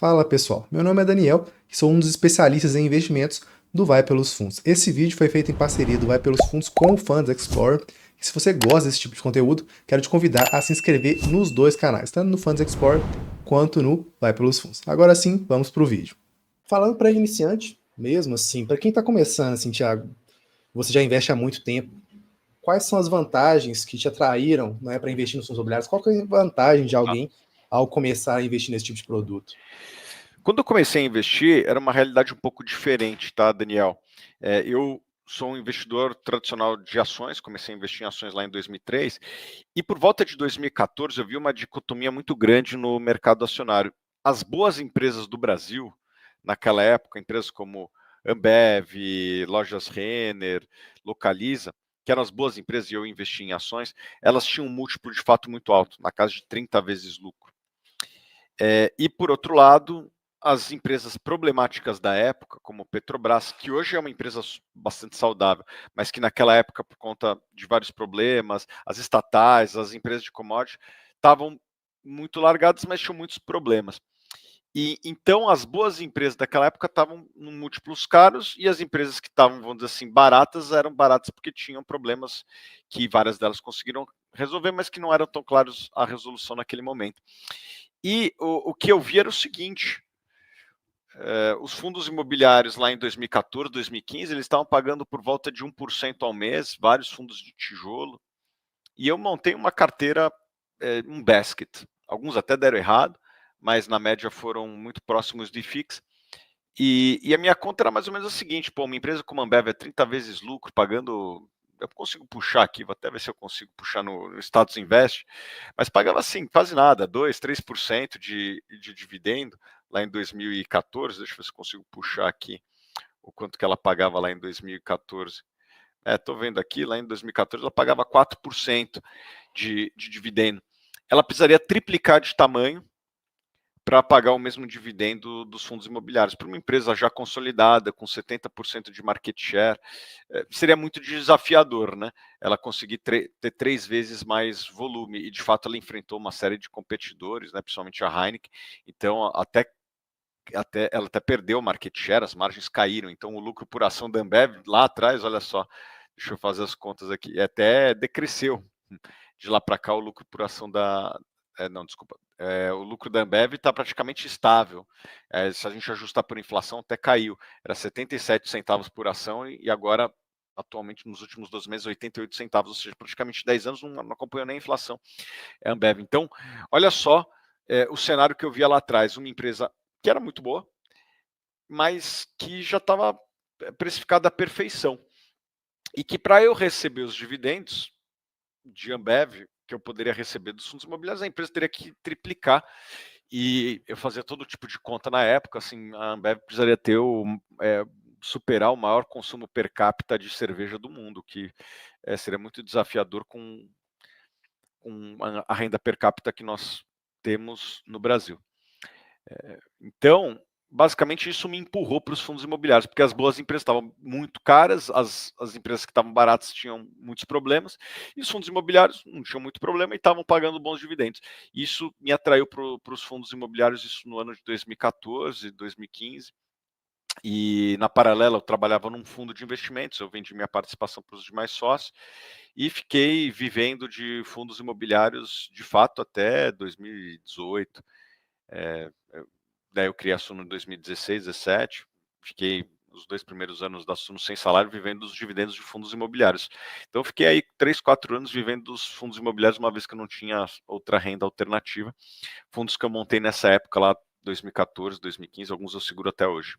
Fala pessoal, meu nome é Daniel e sou um dos especialistas em investimentos do Vai Pelos Fundos. Esse vídeo foi feito em parceria do Vai Pelos Fundos com o Funds Explorer. E se você gosta desse tipo de conteúdo, quero te convidar a se inscrever nos dois canais, tanto no Funds Explorer quanto no Vai Pelos Fundos. Agora sim, vamos para o vídeo. Falando para iniciante, mesmo assim, para quem está começando assim, Thiago, você já investe há muito tempo, quais são as vantagens que te atraíram, né, para investir nos fundos imobiliários? Qual que é a vantagem de alguém ao começar a investir nesse tipo de produto? Quando eu comecei a investir, era uma realidade um pouco diferente, tá, Daniel? Eu sou um investidor tradicional de ações, comecei a investir em ações lá em 2003, e por volta de 2014 eu vi uma dicotomia muito grande no mercado acionário. As boas empresas do Brasil, naquela época, empresas como Ambev, Lojas Renner, Localiza, que eram as boas empresas e eu investi em ações, elas tinham um múltiplo de fato muito alto, na casa de 30 vezes lucro. E por outro lado, as empresas problemáticas da época, como Petrobras, que hoje é uma empresa bastante saudável, mas que naquela época, por conta de vários problemas, as estatais, as empresas de commodity, estavam muito largadas, mas tinham muitos problemas. E então as boas empresas daquela época estavam em múltiplos caros e as empresas que estavam, vamos dizer assim, baratas eram baratas porque tinham problemas que várias delas conseguiram resolver, mas que não eram tão claros a resolução naquele momento. E o que eu vi era o seguinte: os fundos imobiliários lá em 2014, 2015, eles estavam pagando por volta de 1% ao mês, vários fundos de tijolo, e eu montei uma carteira, um basket. Alguns até deram errado, mas na média foram muito próximos de FIX. E a minha conta era mais ou menos a seguinte: pô, uma empresa como a Ambev é 30 vezes lucro, pagando. Eu consigo puxar aqui, vou até ver se eu consigo puxar no Status Invest, mas pagava assim, quase nada, 2, 3% de dividendo lá em 2014. Deixa eu ver se eu consigo puxar aqui o quanto que ela pagava lá em 2014. Estou vendo aqui, lá em 2014 ela pagava 4% de dividendo. Ela precisaria triplicar de tamanho para pagar o mesmo dividendo dos fundos imobiliários. Para uma empresa já consolidada, com 70% de market share, seria muito desafiador, né? Ela conseguir ter 3 vezes mais volume. E, de fato, ela enfrentou uma série de competidores, né, principalmente a Heineken. Então, ela até perdeu o market share, as margens caíram. Então, o lucro por ação da Ambev, lá atrás, olha só, deixa eu fazer as contas aqui, até decresceu. De lá para cá, o lucro por ação da... não, desculpa. O lucro da Ambev está praticamente estável. Se a gente ajustar por inflação, até caiu. Era 77 centavos por ação e agora, atualmente, nos últimos 12 meses, 88 centavos, ou seja, praticamente 10 anos não acompanhou nem a inflação. É a Ambev. Então, olha só o cenário que eu via lá atrás. Uma empresa que era muito boa, mas que já estava precificada à perfeição. E que para eu receber os dividendos de Ambev, que eu poderia receber dos fundos imobiliários, a empresa teria que triplicar. E eu fazia todo tipo de conta na época, assim, a Ambev precisaria ter superar o maior consumo per capita de cerveja do mundo, que seria muito desafiador com a renda per capita que nós temos no Brasil. Então, basicamente, isso me empurrou para os fundos imobiliários, porque as boas empresas estavam muito caras, as empresas que estavam baratas tinham muitos problemas, e os fundos imobiliários não tinham muito problema e estavam pagando bons dividendos. Isso me atraiu para os fundos imobiliários, isso no ano de 2014, 2015. E, na paralela, eu trabalhava num fundo de investimentos, eu vendi minha participação para os demais sócios, e fiquei vivendo de fundos imobiliários, de fato, até 2018. Daí eu criei a Suno em 2016, 2017, fiquei os 2 primeiros anos da Suno sem salário, vivendo dos dividendos de fundos imobiliários. Então eu fiquei aí 3, 4 anos vivendo dos fundos imobiliários, uma vez que eu não tinha outra renda alternativa. Fundos que eu montei nessa época lá, 2014, 2015, alguns eu seguro até hoje.